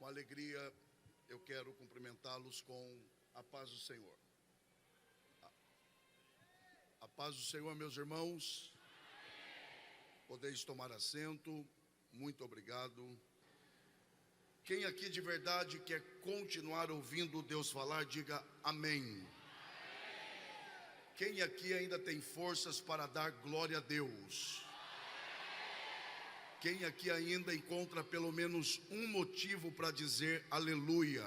alegria, eu quero cumprimentá-los com a paz do Senhor. A paz do Senhor, meus irmãos. Podeis tomar assento. Muito obrigado. Quem aqui de verdade quer continuar ouvindo Deus falar, diga amém. Quem aqui ainda tem forças para dar glória a Deus? Quem aqui ainda encontra pelo menos um motivo para dizer aleluia?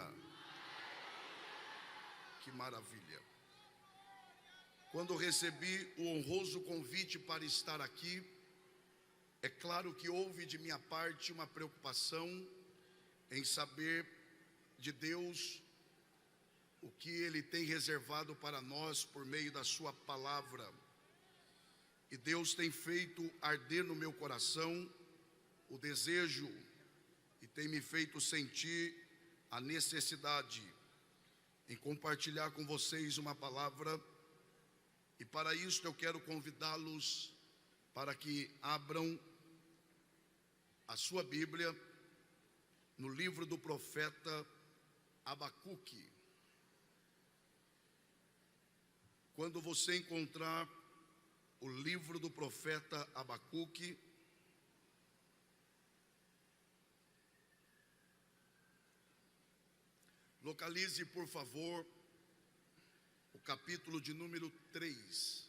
Que maravilha! Quando recebi o honroso convite para estar aqui, é claro que houve de minha parte uma preocupação em saber de Deus o que Ele tem reservado para nós por meio da sua palavra. E Deus tem feito arder no meu coração o desejo e tem me feito sentir a necessidade em compartilhar com vocês uma palavra. E para isso eu quero convidá-los para que abram a sua Bíblia no livro do profeta Abacuque. Quando você encontrar o livro do profeta Abacuque, localize, por favor, o capítulo de número 3.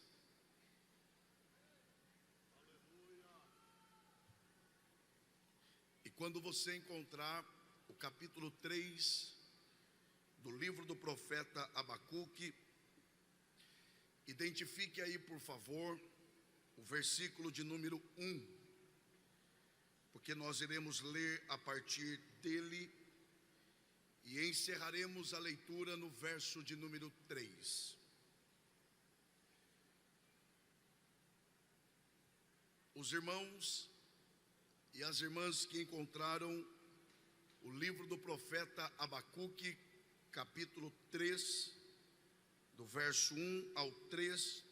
E quando você encontrar o capítulo 3 do livro do profeta Abacuque, identifique aí, por favor, o versículo de número 1, porque nós iremos ler a partir dele e encerraremos a leitura no verso de número 3. Os irmãos e as irmãs que encontraram o livro do profeta Abacuque, capítulo 3, do verso 1 ao 3,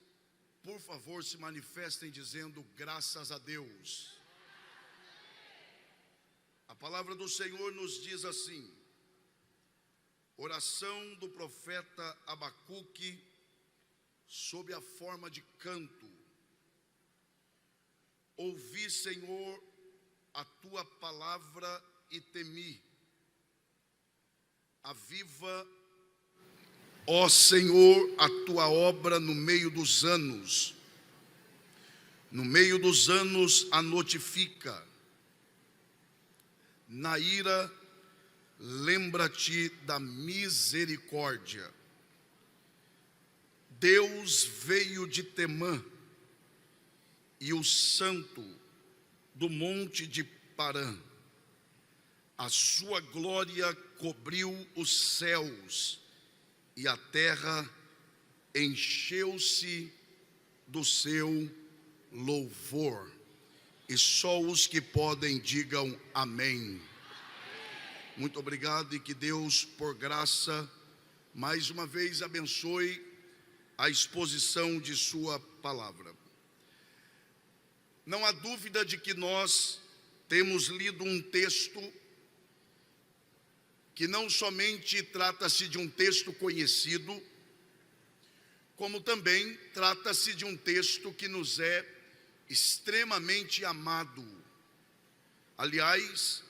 por favor, se manifestem dizendo graças a Deus. A palavra do Senhor nos diz assim: oração do profeta Abacuque sob a forma de canto. Ouvi, Senhor, a tua palavra e temi. Aviva, ó Senhor, a tua obra no meio dos anos. No meio dos anos a notifica. Na ira, lembra-te da misericórdia. Deus veio de Temã, e o santo do monte de Parã. A sua glória cobriu os céus, e a terra encheu-se do seu louvor. E só os que podem digam amém. Muito obrigado, e que Deus, por graça, mais uma vez abençoe a exposição de sua palavra. Não há dúvida de que nós temos lido um texto que não somente trata-se de um texto conhecido, como também trata-se de um texto que nos é extremamente amado. Aliás,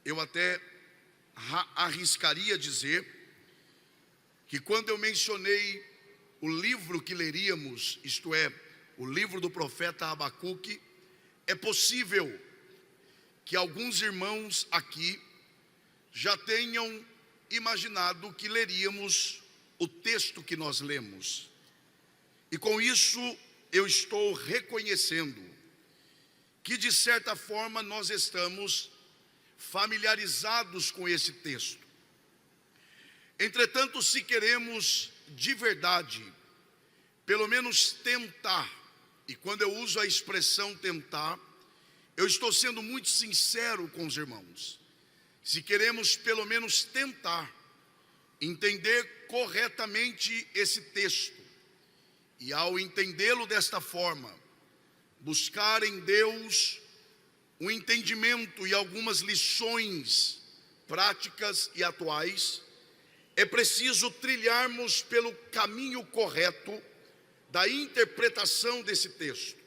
eu até arriscaria dizer que quando eu mencionei o livro que leríamos, isto é, o livro do profeta Abacuque, é possível que alguns irmãos aqui já tenham imaginado que leríamos o texto que nós lemos. E com isso eu estou reconhecendo que de certa forma nós estamos familiarizados com esse texto. Entretanto, se queremos de verdade, pelo menos tentar, e quando eu uso a expressão tentar, eu estou sendo muito sincero com os irmãos. Se queremos pelo menos tentar entender corretamente esse texto, e ao entendê-lo desta forma, buscar em Deus um entendimento e algumas lições práticas e atuais, é preciso trilharmos pelo caminho correto da interpretação desse texto.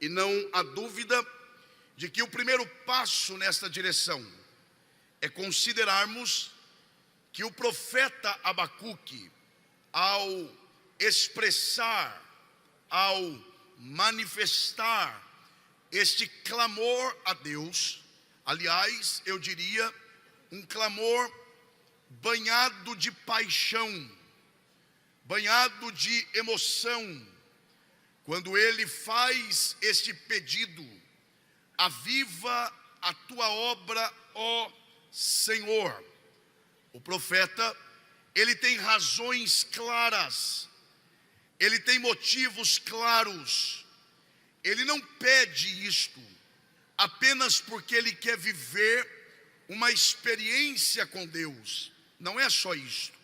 E não há dúvida de que o primeiro passo nesta direção é considerarmos que o profeta Abacuque, ao expressar, ao manifestar este clamor a Deus, aliás, eu diria, um clamor banhado de paixão, banhado de emoção, quando ele faz este pedido: aviva a tua obra, ó Senhor. O profeta, ele tem razões claras, ele tem motivos claros. Ele não pede isto apenas porque ele quer viver uma experiência com Deus. Não é só isto.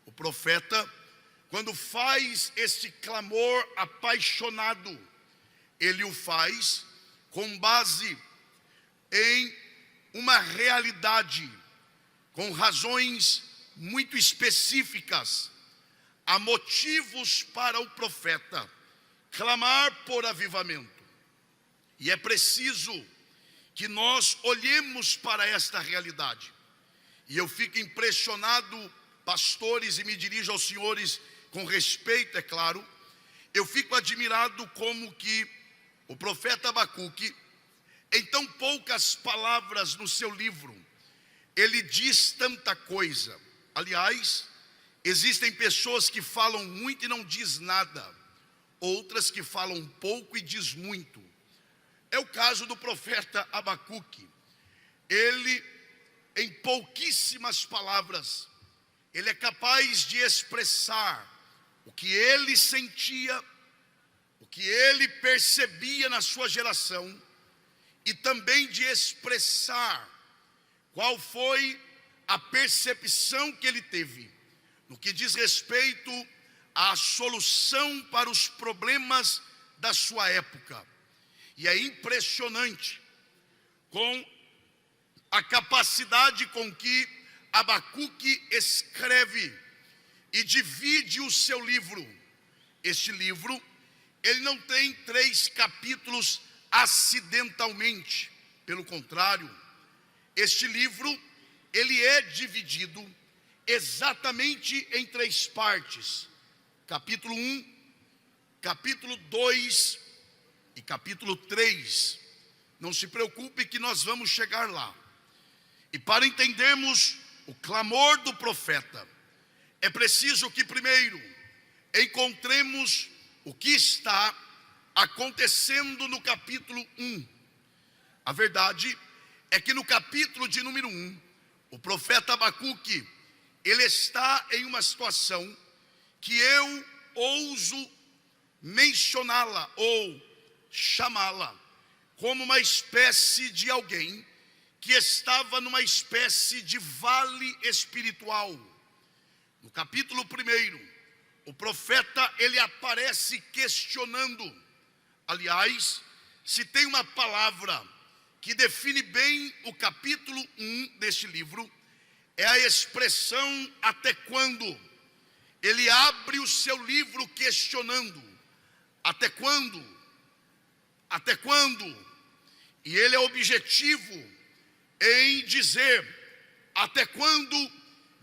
O profeta, quando faz este clamor apaixonado, ele o faz com base em uma realidade, com razões muito específicas. Há motivos para o profeta clamar por avivamento. E é preciso que nós olhemos para esta realidade. E eu fico impressionado, pastores, e me dirijo aos senhores com respeito, é claro. Eu fico admirado como que o profeta Abacuque, em tão poucas palavras no seu livro, ele diz tanta coisa. Aliás, existem pessoas que falam muito e não diz nada, outras que falam pouco e diz muito. É o caso do profeta Abacuque. Ele, em pouquíssimas palavras, ele é capaz de expressar o que ele sentia, o que ele percebia na sua geração, e também de expressar qual foi a percepção que ele teve no que diz respeito à solução para os problemas da sua época. E é impressionante com a capacidade com que Abacuque escreve e divide o seu livro. Este livro, ele não tem 3 capítulos acidentalmente. Pelo contrário, este livro, ele é dividido exatamente em 3 partes: capítulo 1, capítulo 2 e capítulo 3. Não se preocupe que nós vamos chegar lá. E para entendermos o clamor do profeta, é preciso que primeiro encontremos o que está acontecendo no capítulo 1. A verdade é que no capítulo de número 1, o profeta Abacuque, ele está em uma situação que eu ouso mencioná-la ou chamá-la como uma espécie de alguém que estava numa espécie de vale espiritual. No capítulo 1, o profeta, ele aparece questionando. Aliás, se tem uma palavra que define bem o capítulo 1 deste livro, é a expressão até quando. Ele abre o seu livro questionando: até quando? Até quando? E ele é objetivo em dizer: até quando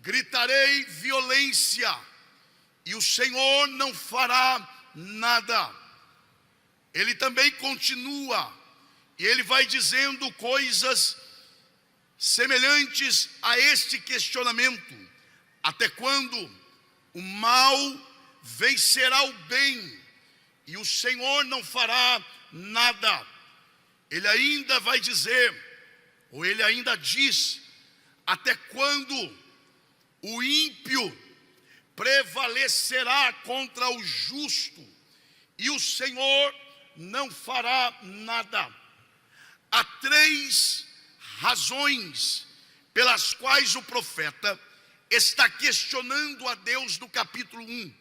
gritarei violência e o Senhor não fará nada? Ele também continua e ele vai dizendo coisas semelhantes a este questionamento: até quando o mal vencerá o bem e o Senhor não fará nada? Ele ainda vai dizer, ou ele ainda diz: até quando o ímpio prevalecerá contra o justo e o Senhor não fará nada? Há 3 razões pelas quais o profeta está questionando a Deus no capítulo 1.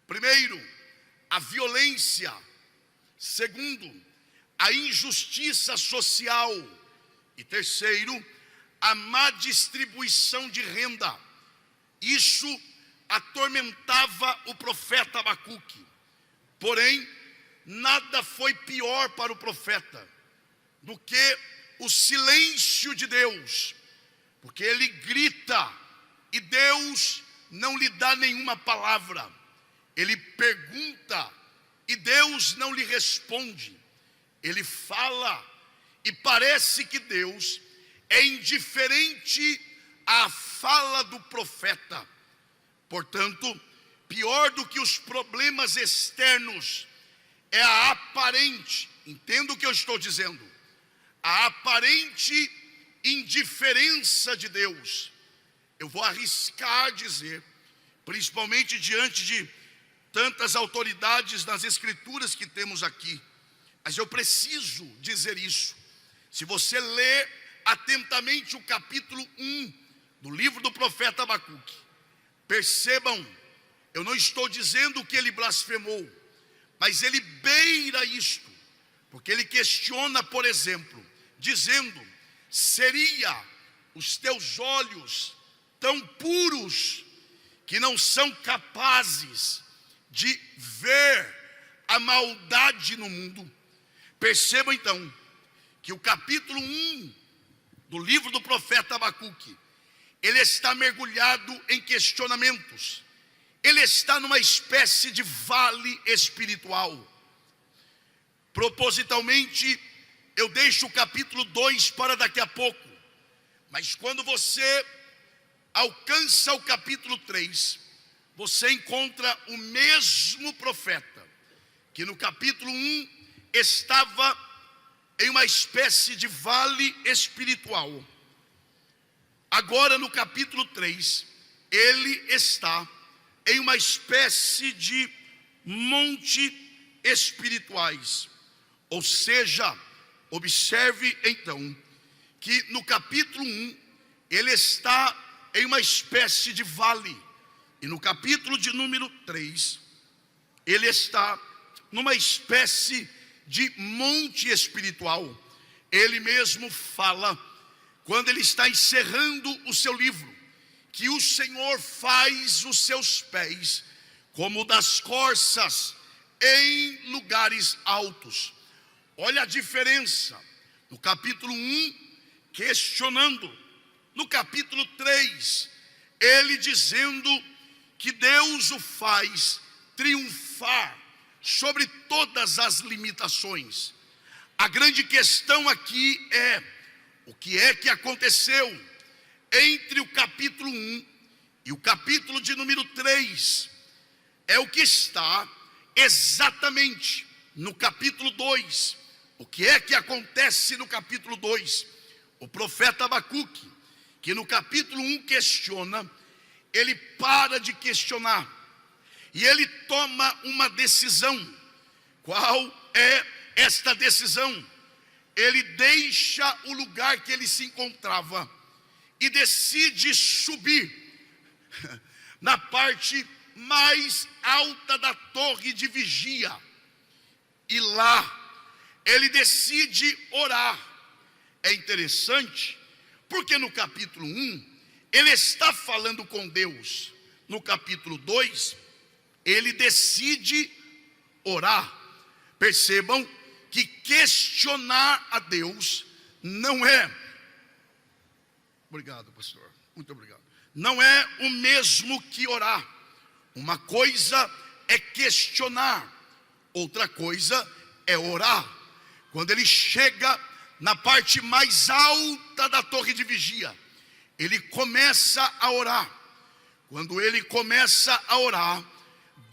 Primeiro, a violência. Segundo, a injustiça social. E terceiro, a má distribuição de renda. Isso atormentava o profeta Abacuque. Porém, nada foi pior para o profeta do que o silêncio de Deus, porque ele grita e Deus não lhe dá nenhuma palavra. Ele pergunta e Deus não lhe responde. Ele fala e parece que Deus é indiferente à fala do profeta. Portanto, pior do que os problemas externos é a aparente, entenda o que eu estou dizendo, a aparente indiferença de Deus. Eu vou arriscar dizer, principalmente diante de tantas autoridades nas escrituras que temos aqui, mas eu preciso dizer isso. Se você ler atentamente o capítulo 1 do livro do profeta Abacuque, percebam, eu não estou dizendo que ele blasfemou, mas ele beira isto, porque ele questiona, por exemplo, dizendo: seria os teus olhos tão puros que não são capazes de ver a maldade no mundo? Percebam então que o capítulo 1 do livro do profeta Abacuque, ele está mergulhado em questionamentos. Ele está numa espécie de vale espiritual. Propositalmente, eu deixo o capítulo 2 para daqui a pouco. Mas quando você alcança o capítulo 3, você encontra o mesmo profeta, que no capítulo 1 estava em uma espécie de vale espiritual. Agora no capítulo 3, ele está em uma espécie de monte espirituais. Ou seja, observe então que no capítulo 1 ele está em uma espécie de vale, e no capítulo de número 3 ele está numa espécie de monte espiritual. Ele mesmo fala, quando ele está encerrando o seu livro, que o Senhor faz os seus pés como das corças em lugares altos. Olha a diferença. No capítulo 1, questionando. No capítulo 3, ele dizendo que Deus o faz triunfar sobre todas as limitações. A grande questão aqui é: o que é que aconteceu entre o capítulo 1 e o capítulo de número 3? É o que está exatamente no capítulo 2. O que é que acontece no capítulo 2? O profeta Abacuque, que no capítulo 1 questiona, ele para de questionar e ele toma uma decisão. Qual é esta decisão? Ele deixa o lugar que ele se encontrava e decide subir na parte mais alta da torre de vigia. E lá ele decide orar. É interessante, porque no capítulo 1 ele está falando com Deus. No capítulo 2 ele decide orar. Percebam que questionar a Deus não é, obrigado pastor, muito obrigado, não é o mesmo que orar. Uma coisa é questionar, outra coisa é orar. Quando ele chega na parte mais alta da torre de vigia, ele começa a orar. Quando ele começa a orar,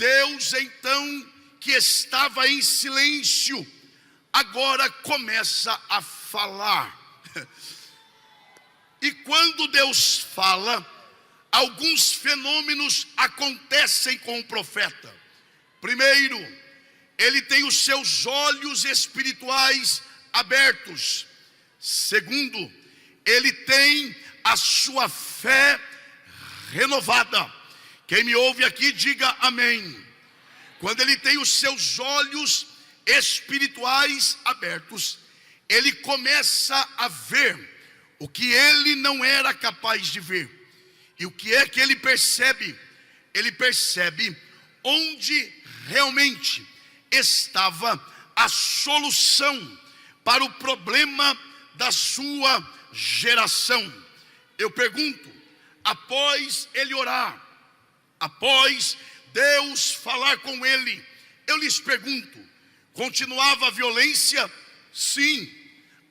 Deus então, que estava em silêncio, agora começa a falar. E quando Deus fala, alguns fenômenos acontecem com o profeta. Primeiro, ele tem os seus olhos espirituais abertos. Segundo, ele tem a sua fé renovada. Quem me ouve aqui, diga amém. Quando ele tem os seus olhos espirituais abertos, ele começa a ver o que ele não era capaz de ver. E o que é que ele percebe? Ele percebe onde realmente estava a solução para o problema da sua geração. Eu pergunto, após ele orar, após Deus falar com ele, eu lhes pergunto, continuava a violência? Sim.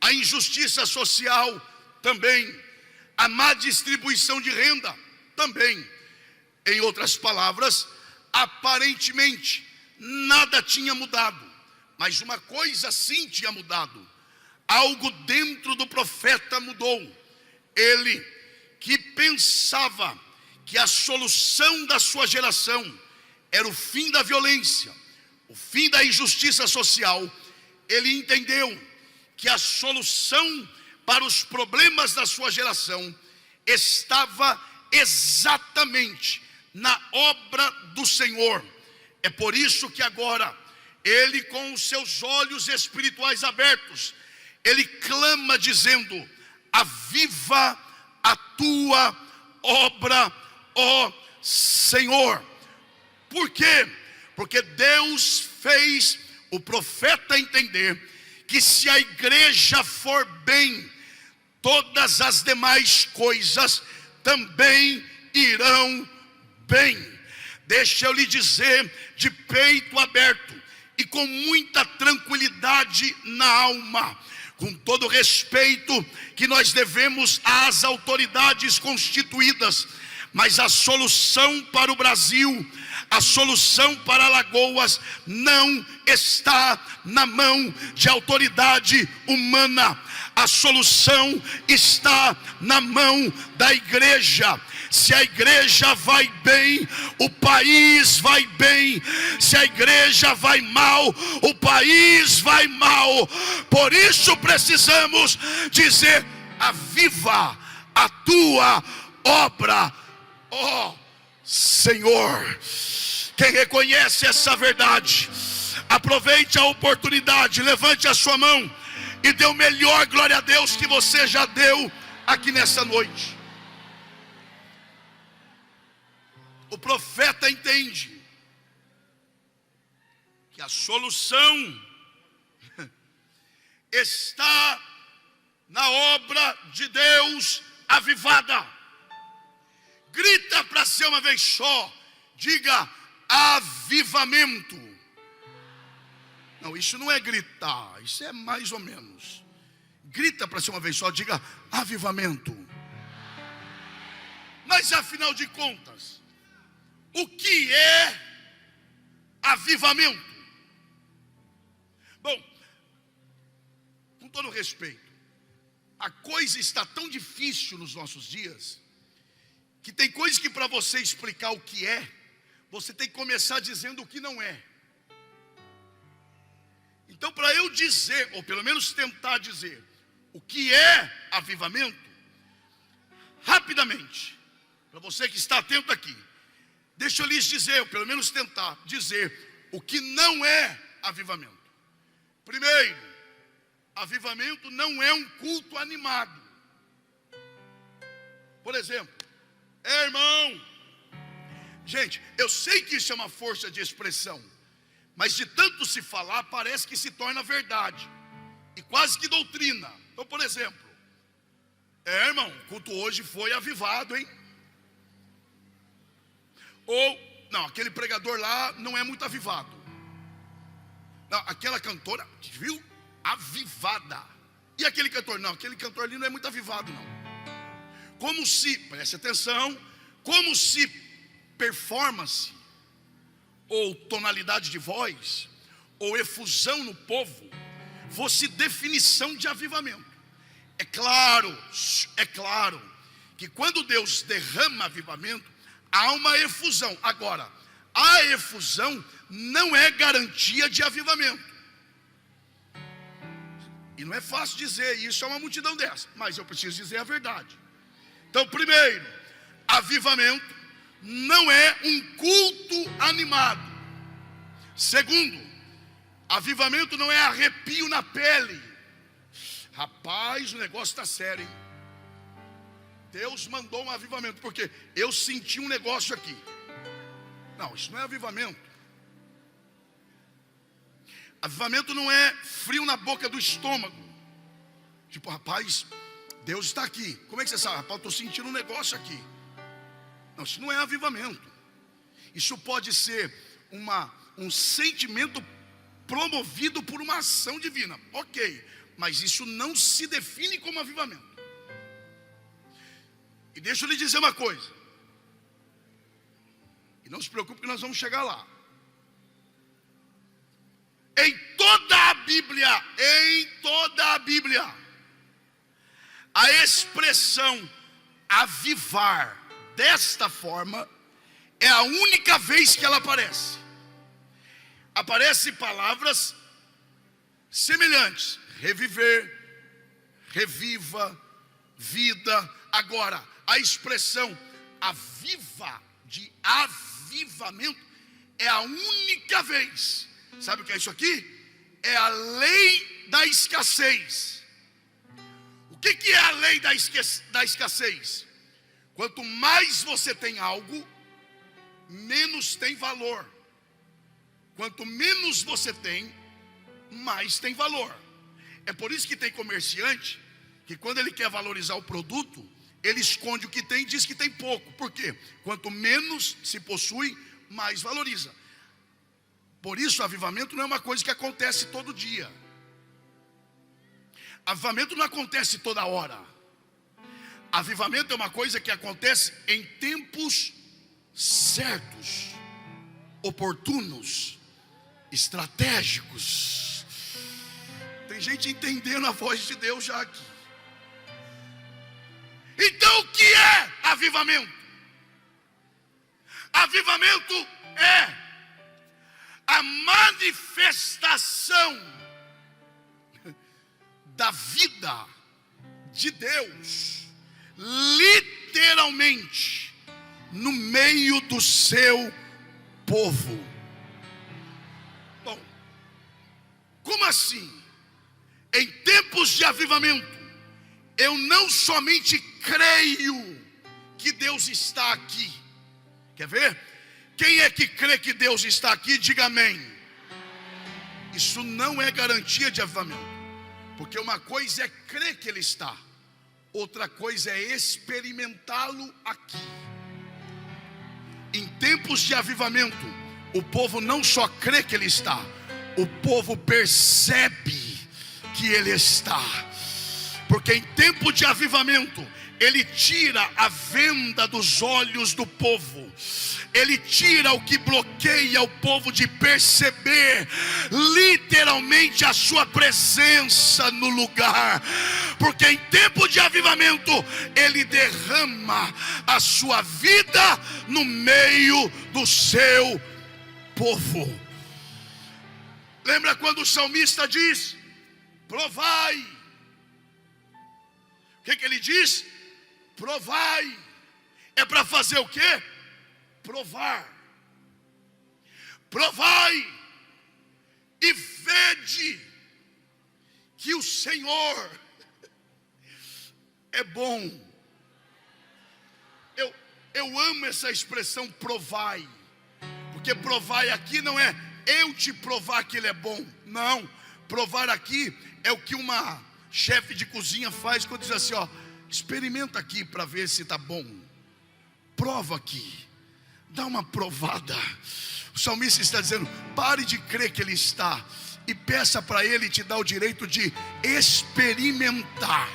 A injustiça social? Também. A má distribuição de renda? Também. Em outras palavras, aparentemente nada tinha mudado, mas uma coisa sim tinha mudado. Algo dentro do profeta mudou. Ele, que pensava que a solução da sua geração era o fim da violência, o fim da injustiça social, ele entendeu que a solução para os problemas da sua geração estava exatamente na obra do Senhor. É por isso que agora ele, com os seus olhos espirituais abertos, ele clama dizendo: aviva a tua obra, ó Senhor. Por quê? Porque Deus fez o profeta entender que se a igreja for bem, todas as demais coisas também irão bem. Deixa eu lhe dizer de peito aberto e com muita tranquilidade na alma, com todo o respeito que nós devemos às autoridades constituídas, mas a solução para o Brasil, a solução para Alagoas não está na mão de autoridade humana. A solução está na mão da igreja. Se a igreja vai bem, o país vai bem. Se a igreja vai mal, o país vai mal. Por isso precisamos dizer: aviva a tua obra, ó Senhor. Quem reconhece essa verdade, aproveite a oportunidade, levante a sua mão e dê o melhor glória a Deus que você já deu aqui nessa noite. O profeta entende que a solução está na obra de Deus avivada. Grita para ser uma vez só, diga: avivamento. Não, isso não é gritar, isso é mais ou menos. Grita para ser uma vez só, diga: avivamento. Mas afinal de contas, o que é avivamento? Bom, com todo respeito, a coisa está tão difícil nos nossos dias, que tem coisas que para você explicar o que é, você tem que começar dizendo o que não é. Então, para eu dizer, ou pelo menos tentar dizer, o que é avivamento, rapidamente, para você que está atento aqui, deixa eu lhes dizer, ou pelo menos tentar dizer, o que não é avivamento. Primeiro, avivamento não é um culto animado. Por exemplo, irmão, gente, eu sei que isso é uma força de expressão, mas de tanto se falar, parece que se torna verdade, e quase que doutrina. Então, por exemplo, irmão, o culto hoje foi avivado, hein? Ou, não, aquele pregador lá não é muito avivado. Não, aquela cantora, viu? Avivada. E aquele cantor? Não, aquele cantor ali não é muito avivado, não. Como se, preste atenção, como se performance, ou tonalidade de voz, ou efusão no povo, fosse definição de avivamento. É claro que quando Deus derrama avivamento, há uma efusão. Agora, a efusão não é garantia de avivamento. E não é fácil dizer isso a uma multidão dessa, mas eu preciso dizer a verdade. Então, primeiro, avivamento não é um culto animado. Segundo, avivamento não é arrepio na pele. Rapaz, o negócio está sério, hein? Deus mandou um avivamento, porque eu senti um negócio aqui. Não, isso não é avivamento. Avivamento não é frio na boca do estômago. Tipo, rapaz, Deus está aqui. Como é que você sabe? Rapaz, eu estou sentindo um negócio aqui. Não, isso não é avivamento. Isso pode ser um sentimento promovido por uma ação divina. Ok, mas isso não se define como avivamento. E deixa eu lhe dizer uma coisa. E não se preocupe que nós vamos chegar lá. Em toda a Bíblia, a expressão avivar desta forma é a única vez que ela aparece. Aparecem palavras semelhantes: reviver, reviva, vida. Agora, a expressão aviva, de avivamento, é a única vez. Sabe o que é isso aqui? É a lei da escassez. O que é a lei da escassez? Quanto mais você tem algo, menos tem valor. Quanto menos você tem, mais tem valor. É por isso que tem comerciante que, quando ele quer valorizar o produto, ele esconde o que tem e diz que tem pouco. Por quê? Quanto menos se possui, mais valoriza. Por isso, avivamento não é uma coisa que acontece todo dia. Avivamento não acontece toda hora. Avivamento é uma coisa que acontece em tempos certos, oportunos, estratégicos. Tem gente entendendo a voz de Deus já aqui. Então, o que é avivamento? Avivamento é a manifestação da vida de Deus, literalmente, no meio do seu povo. Bom, como assim? Em tempos de avivamento, eu não somente creio que Deus está aqui. Quer ver? Quem é que crê que Deus está aqui? Diga amém. Isso não é garantia de avivamento. Porque uma coisa é crer que Ele está, outra coisa é experimentá-lo aqui. Em tempos de avivamento, o povo não só crê que Ele está, o povo percebe que Ele está. Porque em tempo de avivamento, Ele tira a venda dos olhos do povo. Ele tira o que bloqueia o povo de perceber literalmente a sua presença no lugar. Porque em tempo de avivamento, Ele derrama a sua vida no meio do seu povo. Lembra quando o salmista diz: provai. O que ele diz? Provai. É para fazer o quê? Provar. Provai e vede que o Senhor é bom. Eu amo essa expressão provai, porque provai aqui não é eu te provar que Ele é bom. Não, provar aqui é o que uma chefe de cozinha faz quando diz assim: ó, experimenta aqui para ver se está bom. Prova aqui. Dá uma provada. O salmista está dizendo: pare de crer que Ele está e peça para Ele te dar o direito de experimentar,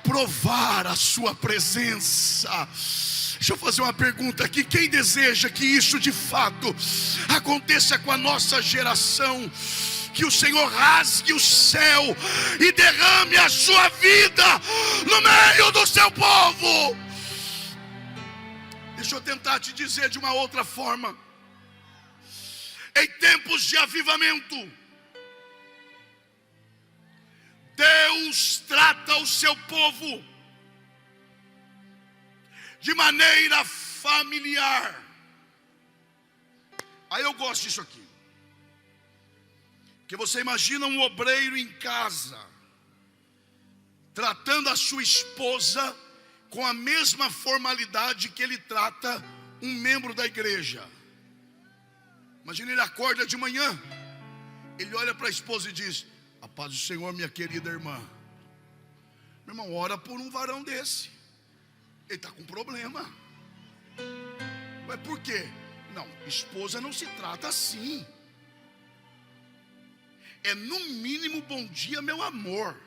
provar a sua presença. Deixa eu fazer uma pergunta aqui: quem deseja que isso de fato aconteça com a nossa geração? Que o Senhor rasgue o céu e derrame a sua vida no meio do seu povo. Deixa eu tentar te dizer de uma outra forma. Em tempos de avivamento, Deus trata o seu povo de maneira familiar. Aí eu gosto disso aqui. Porque você imagina um obreiro em casa, tratando a sua esposa com a mesma formalidade que ele trata um membro da igreja. Imagina, ele acorda de manhã, ele olha para a esposa e diz: a paz do Senhor, minha querida irmã. Meu irmão, ora por um varão desse. Ele está com problema. Mas por quê? Não, esposa não se trata assim. É no mínimo bom dia, meu amor.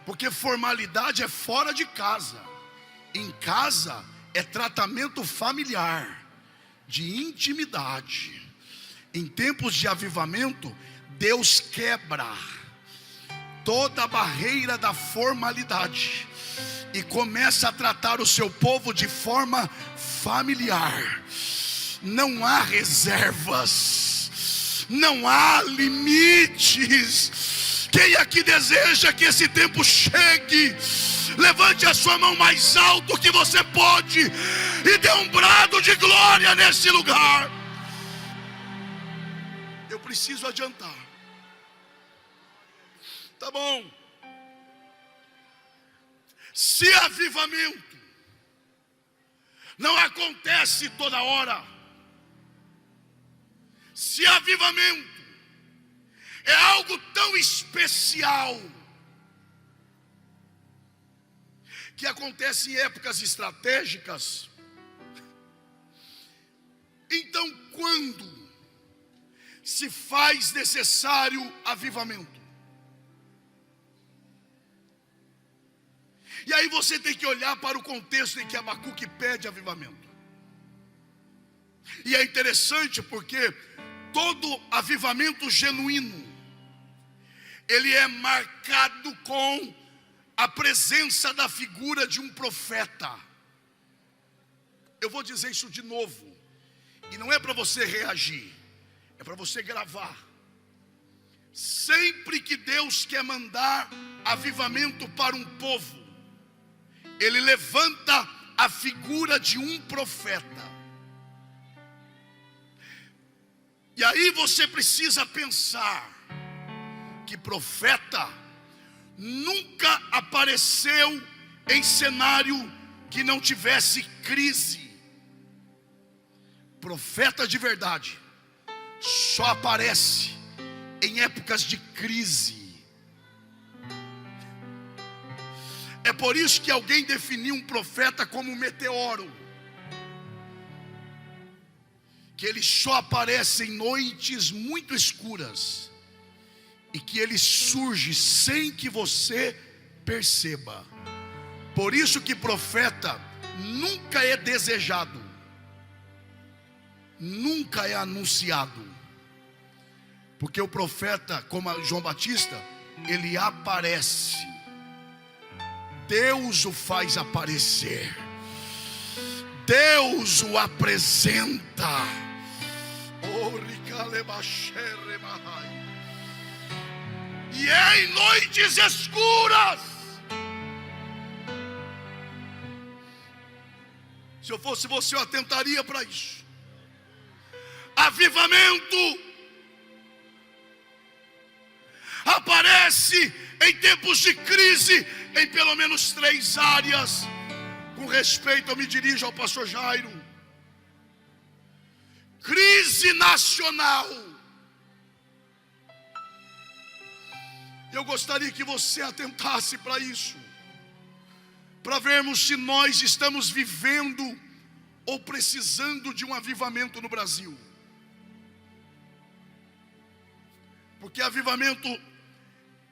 Porque formalidade é fora de casa. Em casa é tratamento familiar, de intimidade. Em tempos de avivamento, Deus quebra toda a barreira da formalidade e começa a tratar o seu povo de forma familiar. Não há reservas, não há limites. Quem aqui deseja que esse tempo chegue, levante a sua mão mais alto que você pode e dê um brado de glória nesse lugar. Eu preciso adiantar. Tá bom. Se avivamento não acontece toda hora, se avivamento é algo tão especial que acontece em épocas estratégicas, então quando se faz necessário avivamento? E aí você tem que olhar para o contexto em que Abacuque pede avivamento. E é interessante porque todo avivamento genuíno, ele é marcado com a presença da figura de um profeta. Eu vou dizer isso de novo, e não é para você reagir, é para você gravar. Sempre que Deus quer mandar avivamento para um povo, Ele levanta a figura de um profeta. E aí você precisa pensar que profeta nunca apareceu em cenário que não tivesse crise. Profeta de verdade só aparece em épocas de crise. É por isso que alguém definiu um profeta como um meteoro, que ele só aparece em noites muito escuras e que ele surge sem que você perceba. Por isso que profeta nunca é desejado, nunca é anunciado, porque o profeta, como João Batista, ele aparece. Deus o faz aparecer, Deus o apresenta. E é em noites escuras. Se eu fosse você, eu atentaria para isso. Avivamento aparece em tempos de crise, em pelo menos 3 áreas. Com respeito, eu me dirijo ao pastor Jairo. Crise nacional. Eu gostaria que você atentasse para isso, para vermos se nós estamos vivendo ou precisando de um avivamento no Brasil. Porque avivamento,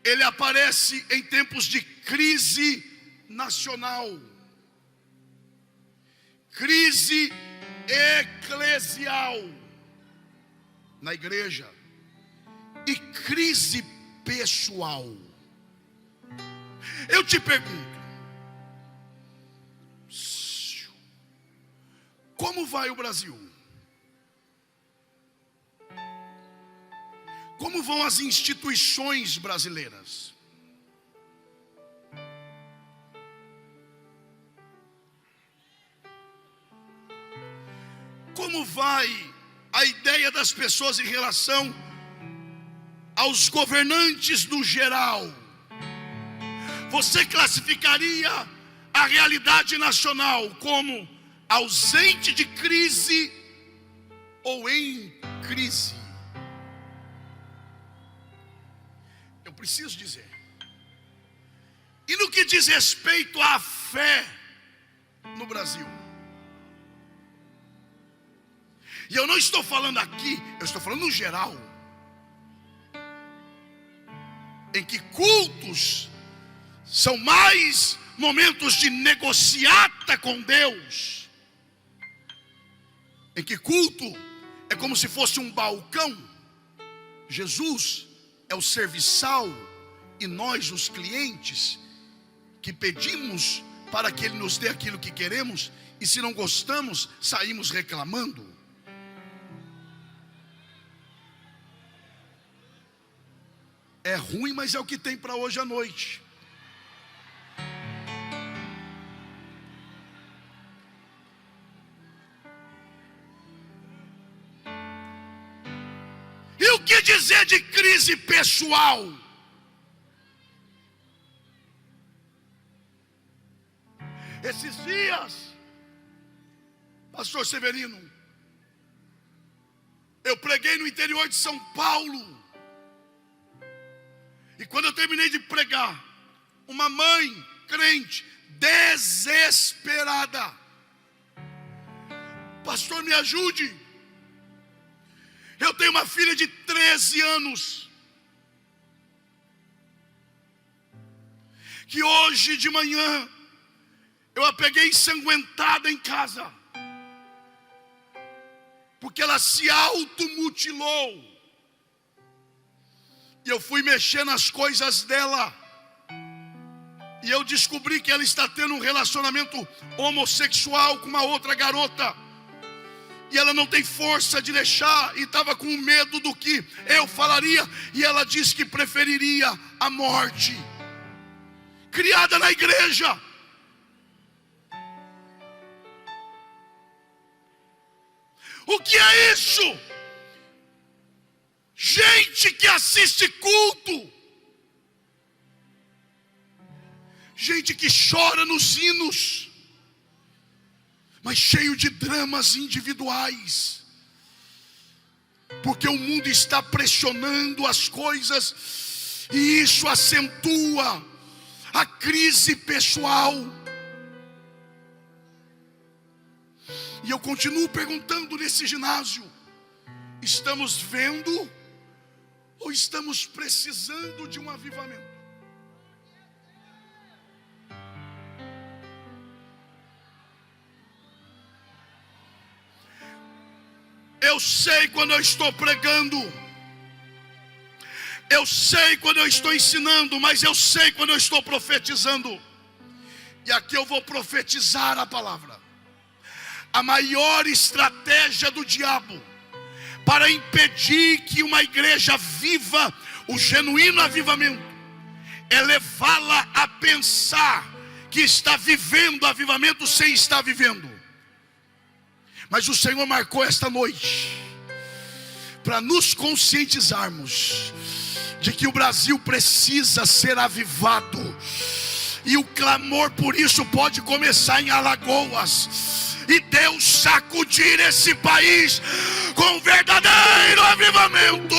ele aparece em tempos de crise nacional, crise eclesial na igreja e crise pessoal. Eu te pergunto, como vai o Brasil? Como vão as instituições brasileiras? Como vai a ideia das pessoas em relação aos governantes no geral? Você classificaria a realidade nacional como ausente de crise ou em crise. Eu preciso dizer, e no que diz respeito à fé no Brasil, e eu não estou falando aqui, eu estou falando no geral, em que cultos são mais momentos de negociata com Deus, em que culto é como se fosse um balcão. Jesus é o serviçal e nós os clientes que pedimos para que Ele nos dê aquilo que queremos, e se não gostamos, saímos reclamando. É ruim, mas é o que tem para hoje à noite. E o que dizer de crise pessoal? Esses dias, pastor Severino, eu preguei no interior de São Paulo. E quando eu terminei de pregar, uma mãe crente, desesperada: pastor, me ajude. Eu tenho uma filha de 13 anos, que hoje de manhã eu a peguei ensanguentada em casa, porque ela se automutilou. E eu fui mexer nas coisas dela, e eu descobri que ela está tendo um relacionamento homossexual com uma outra garota, e ela não tem força de deixar, e estava com medo do que eu falaria, e ela disse que preferiria a morte. Criada na igreja. O que é isso? Gente que assiste culto, gente que chora nos hinos, mas cheio de dramas individuais, porque o mundo está pressionando as coisas, e isso acentua a crise pessoal. E eu continuo perguntando nesse ginásio: estamos vendo ou estamos precisando de um avivamento? Eu sei quando eu estou pregando, eu sei quando eu estou ensinando, mas eu sei quando eu estou profetizando. E aqui eu vou profetizar a palavra. A maior estratégia do diabo para impedir que uma igreja viva o genuíno avivamento é levá-la a pensar que está vivendo avivamento sem estar vivendo. Mas o Senhor marcou esta noite para nos conscientizarmos de que o Brasil precisa ser avivado, e o clamor por isso pode começar em Alagoas, e Deus sacudir esse país com um verdadeiro avivamento.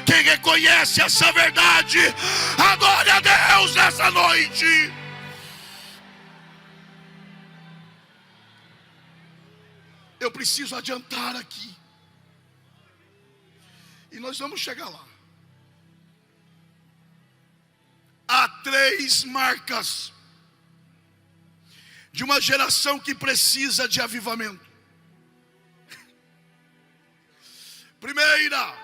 Quem reconhece essa verdade, adore a Deus nessa noite. Eu preciso adiantar aqui, e nós vamos chegar lá. Há 3 marcas de uma geração que precisa de avivamento. Primeira,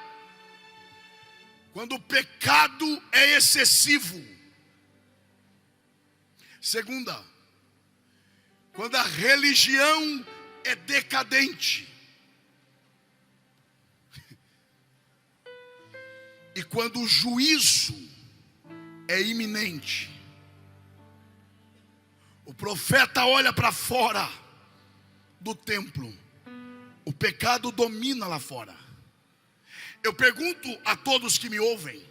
quando o pecado é excessivo. Segunda, quando a religião é decadente. E quando o juízo é iminente. O profeta olha para fora do templo, o pecado domina lá fora. Eu pergunto a todos que me ouvem: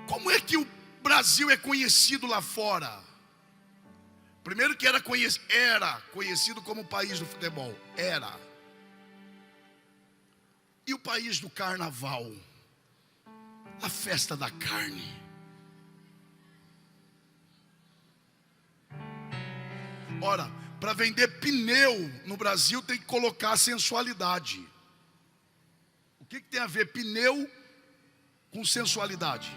como é que o Brasil é conhecido lá fora? Primeiro que era conhecido como o país do futebol. Era. E o país do carnaval. A festa da carne. Ora, para vender pneu no Brasil tem que colocar sensualidade. O que tem a ver pneu com sensualidade?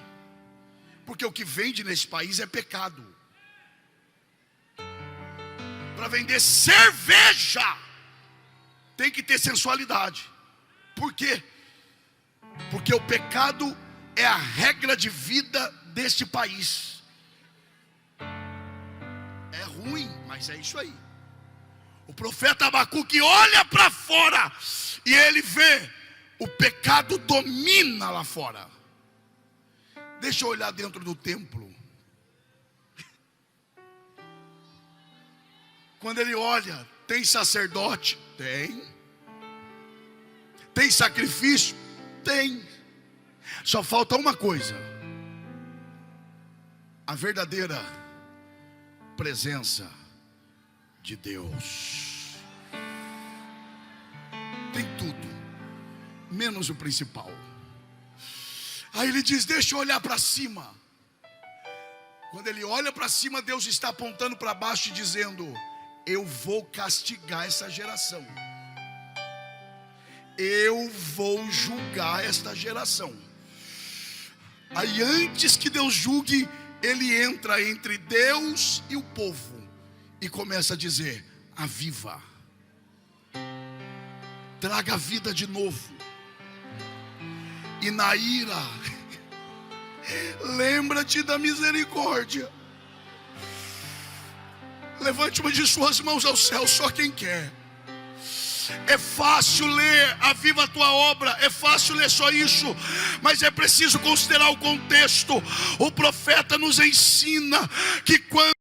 Porque o que vende nesse país é pecado. Para vender cerveja tem que ter sensualidade. Por quê? Porque o pecado é a regra de vida deste país. É ruim, mas é isso aí. O profeta Abacuque olha para fora e ele vê o pecado domina lá fora. Deixa eu olhar dentro do templo. Quando ele olha, tem sacerdote? Tem. Tem sacrifício? Tem. Só falta uma coisa: a verdadeira presença de Deus. Tem tudo, menos o principal. Aí ele diz: deixa eu olhar para cima. Quando ele olha para cima, Deus está apontando para baixo e dizendo: eu vou castigar essa geração. Eu vou julgar esta geração. Aí antes que Deus julgue, ele entra entre Deus e o povo e começa a dizer: aviva, traga a vida de novo. E na ira, lembra-te da misericórdia. Levante uma de suas mãos ao céu, só quem quer. É fácil ler, aviva a tua obra, é fácil ler só isso, mas é preciso considerar o contexto. O profeta nos ensina que quando